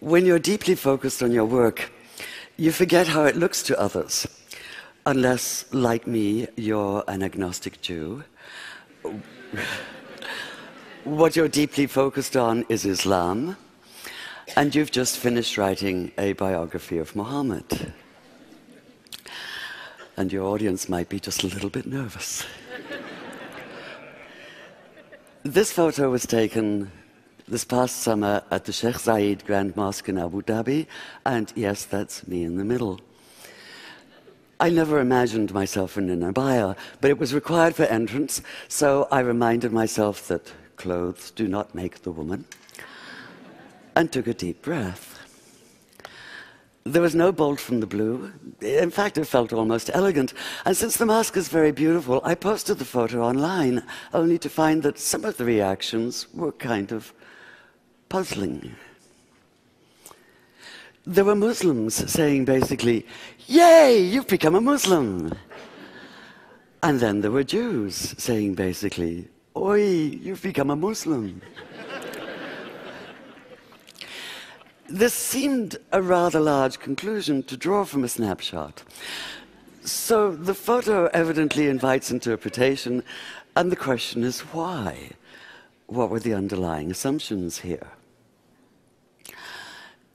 When you're deeply focused on your work, you forget how it looks to others. Unless, like me, you're an agnostic Jew. What you're deeply focused on is Islam, and you've just finished writing a biography of Muhammad. And your audience might be just a little bit nervous. This photo was taken this past summer at the Sheikh Zayed Grand Mosque in Abu Dhabi, and yes, that's me in the middle. I never imagined myself in an abaya, but it was required for entrance, so I reminded myself that clothes do not make the woman, and took a deep breath. There was no bolt from the blue. In fact, it felt almost elegant. And since the mosque is very beautiful, I posted the photo online, only to find that some of the reactions were kind of puzzling. There were Muslims saying basically, "Yay, you've become a Muslim." And then there were Jews saying basically, "Oi, you've become a Muslim." This seemed a rather large conclusion to draw from a snapshot. So the photo evidently invites interpretation, and the question is why? What were the underlying assumptions here?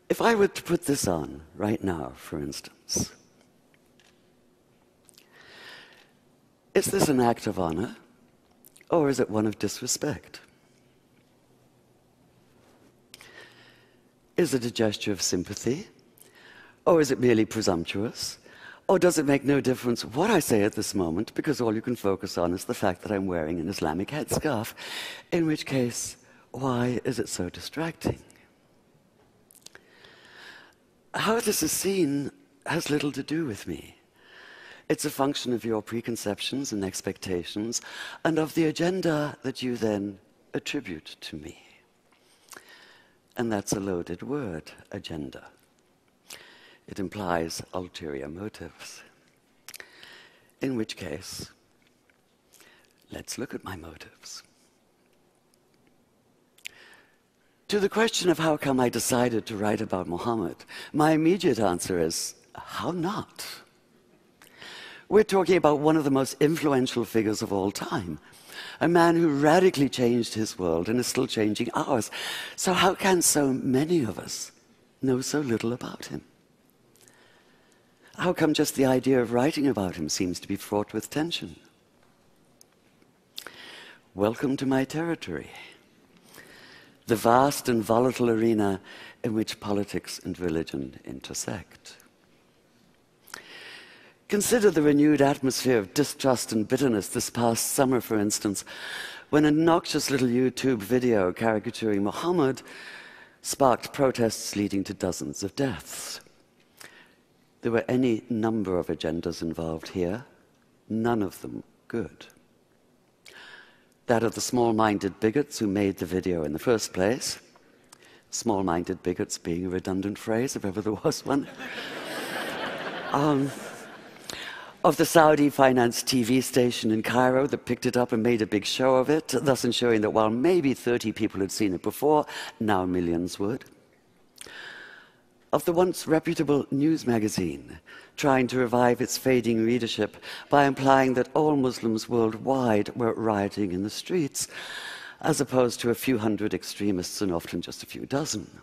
If I were to put this on right now, for instance, is this an act of honor, or is it one of disrespect? Is it a gesture of sympathy? Or is it merely presumptuous? Or does it make no difference what I say at this moment, because all you can focus on is the fact that I'm wearing an Islamic headscarf, in which case, why is it so distracting? How this is seen has little to do with me. It's a function of your preconceptions and expectations, and of the agenda that you then attribute to me. And that's a loaded word, agenda. It implies ulterior motives. In which case, let's look at my motives. To the question of how come I decided to write about Muhammad, my immediate answer is, how not? We're talking about one of the most influential figures of all time. A man who radically changed his world and is still changing ours. So how can so many of us know so little about him? How come just the idea of writing about him seems to be fraught with tension? Welcome to my territory, the vast and volatile arena in which politics and religion intersect. Consider the renewed atmosphere of distrust and bitterness this past summer, for instance, when an obnoxious little YouTube video caricaturing Muhammad sparked protests leading to dozens of deaths. There were any number of agendas involved here, none of them good. That of the small-minded bigots who made the video in the first place, small-minded bigots being a redundant phrase, if ever there was one. Of the Saudi-financed TV station in Cairo that picked it up and made a big show of it, thus ensuring that while maybe 30 people had seen it before, now millions would. Of the once reputable news magazine, trying to revive its fading readership by implying that all Muslims worldwide were rioting in the streets, as opposed to a few hundred extremists and often just a few dozen.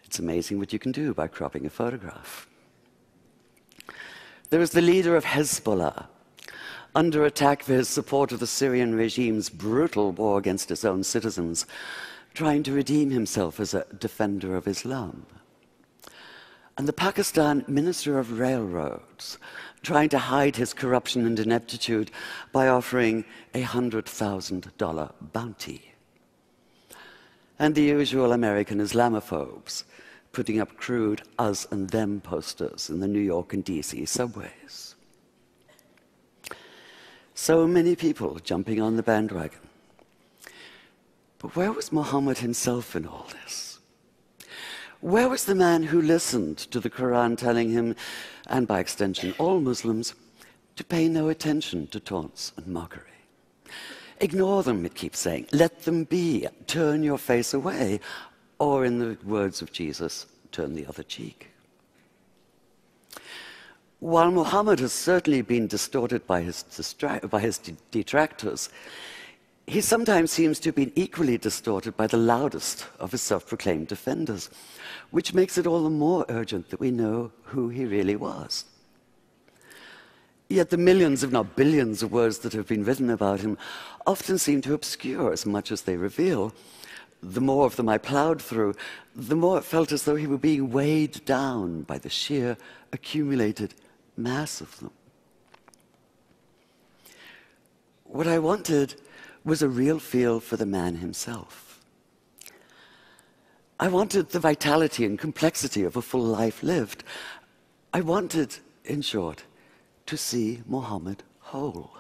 It's amazing what you can do by cropping a photograph. There is the leader of Hezbollah, under attack for his support of the Syrian regime's brutal war against its own citizens, trying to redeem himself as a defender of Islam. And the Pakistan Minister of Railroads, trying to hide his corruption and ineptitude by offering a $100,000 bounty. And the usual American Islamophobes, putting up crude us and them posters in the New York and DC subways. So many people jumping on the bandwagon. But where was Muhammad himself in all this? Where was the man who listened to the Quran telling him, and by extension all Muslims, to pay no attention to taunts and mockery? Ignore them, it keeps saying. Let them be. Turn your face away. or in the words of Jesus, turn the other cheek. While Muhammad has certainly been distorted by his detractors, he sometimes seems to have been equally distorted by the loudest of his self-proclaimed defenders, which makes it all the more urgent that we know who he really was. Yet the millions, if not billions, of words that have been written about him often seem to obscure as much as they reveal. The more of them I plowed through, the more it felt as though he were being weighed down by the sheer accumulated mass of them. What I wanted was a real feel for the man himself. I wanted the vitality and complexity of a full life lived. I wanted, in short, to see Muhammad whole.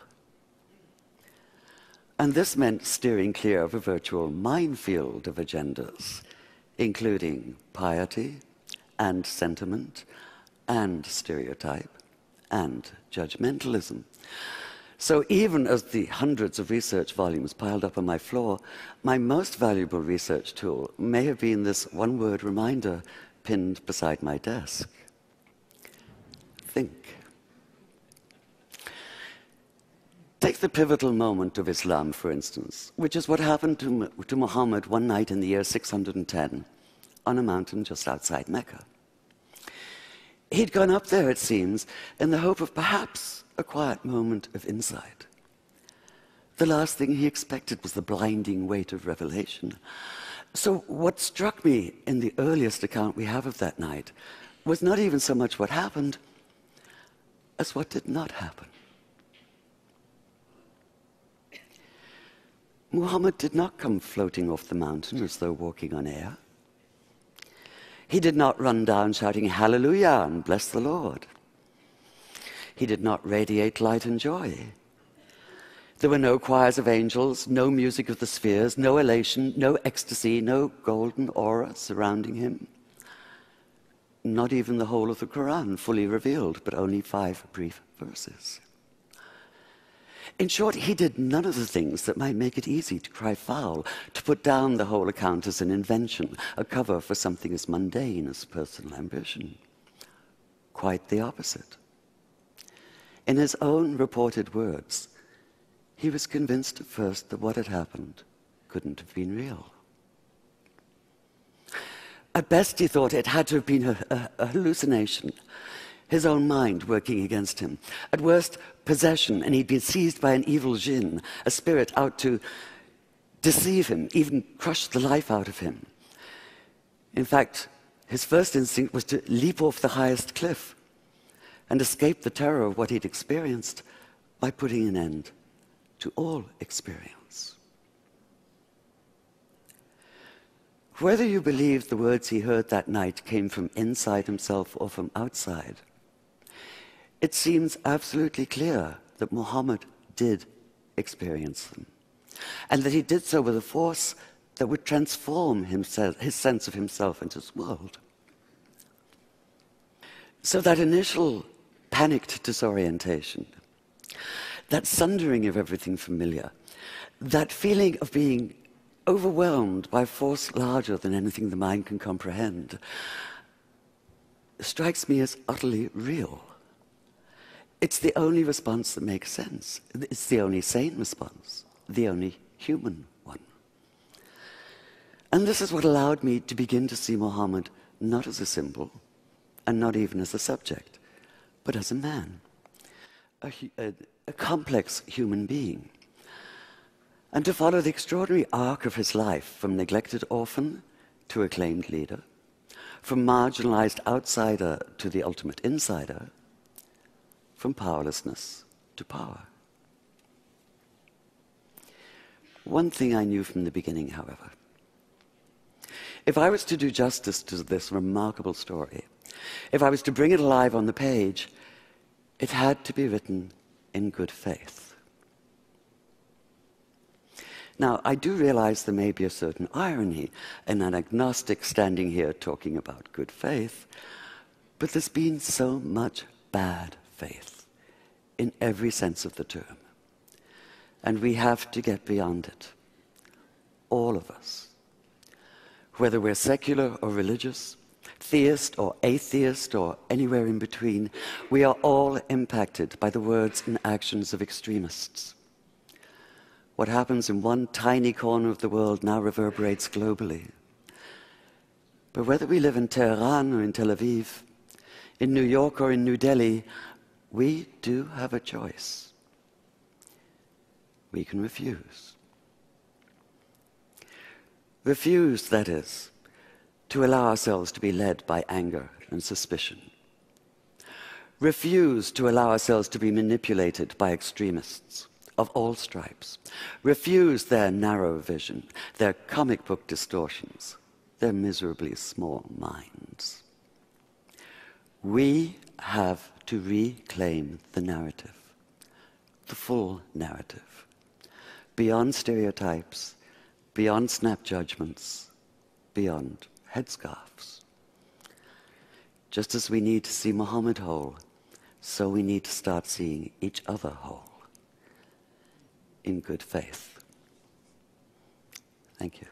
And this meant steering clear of a virtual minefield of agendas, including piety and sentiment and stereotype and judgmentalism. So even as the hundreds of research volumes piled up on my floor, my most valuable research tool may have been this one-word reminder pinned beside my desk. Think. Take the pivotal moment of Islam, for instance, which is what happened to Muhammad one night in the year 610 on a mountain just outside Mecca. He'd gone up there, it seems, in the hope of perhaps a quiet moment of insight. The last thing he expected was the blinding weight of revelation. So what struck me in the earliest account we have of that night was not even so much what happened as what did not happen. Muhammad did not come floating off the mountain as though walking on air. He did not run down shouting hallelujah and bless the Lord. He did not radiate light and joy. There were no choirs of angels, no music of the spheres, no elation, no ecstasy, no golden aura surrounding him. Not even the whole of the Quran fully revealed, but only 5 brief verses. In short, he did none of the things that might make it easy to cry foul, to put down the whole account as an invention, a cover for something as mundane as personal ambition. Quite the opposite. In his own reported words, he was convinced at first that what had happened couldn't have been real. At best, he thought it had to have been a hallucination, his own mind working against him. At worst, possession, and he'd been seized by an evil jinn, a spirit out to deceive him, even crush the life out of him. In fact, his first instinct was to leap off the highest cliff and escape the terror of what he'd experienced by putting an end to all experience. Whether you believe the words he heard that night came from inside himself or from outside, it seems absolutely clear that Muhammad did experience them, and that he did so with a force that would transform himself, his sense of himself and his world. So that initial panicked disorientation, that sundering of everything familiar, that feeling of being overwhelmed by a force larger than anything the mind can comprehend, strikes me as utterly real. It's the only response that makes sense. It's the only sane response, the only human one. And this is what allowed me to begin to see Muhammad not as a symbol, and not even as a subject, but as a man, a complex human being. And to follow the extraordinary arc of his life, from neglected orphan to acclaimed leader, from marginalized outsider to the ultimate insider, from powerlessness to power. One thing I knew from the beginning, however. If I was to do justice to this remarkable story, if I was to bring it alive on the page, it had to be written in good faith. Now, I do realize there may be a certain irony in an agnostic standing here talking about good faith, but there's been so much bad faith in every sense of the term. And we have to get beyond it. All of us. Whether we're secular or religious, theist or atheist or anywhere in between, we are all impacted by the words and actions of extremists. What happens in one tiny corner of the world now reverberates globally. But whether we live in Tehran or in Tel Aviv, in New York or in New Delhi, we do have a choice. We can refuse. Refuse, that is, to allow ourselves to be led by anger and suspicion. Refuse to allow ourselves to be manipulated by extremists of all stripes. Refuse their narrow vision, their comic book distortions, their miserably small minds. We have to reclaim the narrative, the full narrative, beyond stereotypes, beyond snap judgments, beyond headscarves. Just as we need to see Muhammad whole, so we need to start seeing each other whole, in good faith. Thank you.